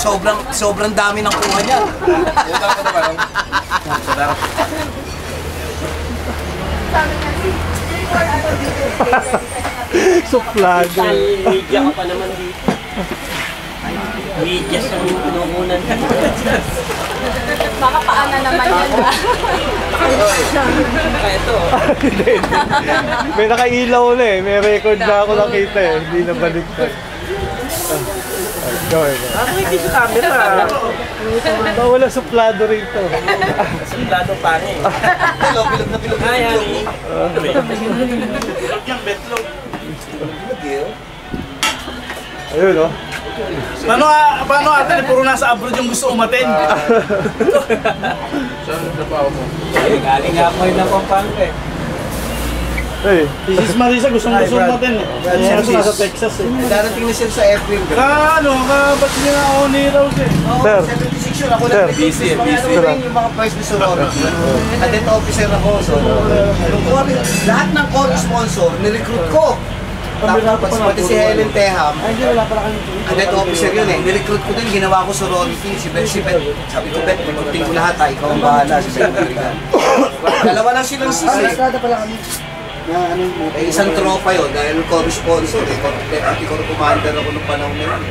sobrang dami ng kuha niya. Suplado. Media ka pa naman dito. Media sa pinukunan ka. Baka paana naman yan ba? Ito. May nakailaw na eh. May record na ako nakita eh. Hindi na baliktad. Go ahead. Ako hindi sa camera. Wala suplado rito. Suplado pa rin. Bilog na bilog. Ay, honey. Bilog yung betlog. Ayun o. Paano ate, puro nasa abroad yung gusto umaten? Galing nga mo yun ng Pampanga eh. Hey. Si Marisa gustong umaten eh. Gusto nasa Texas eh. Darating na siya sa April. Ba't niya na ako ni Rose eh? Sir. 76 yun. Ako lang. Busy. Yung mga vice ni sorority. Cadet officer ako. So, lahat ng core sponsor, nirecruit ko. Tapos pati si Helen Teham, cadet officer yun eh. Nirecruit ko din, ginawa ko sorority. Si Bet. Sabi ko, Bet, recruiting ko lahat ha. Ikaw ang bahala. Si Bet. Dalawa lang silang sisi. Isang tropa yun dahil core sponsor eh. Anti-core commander ako nung panahon na yun.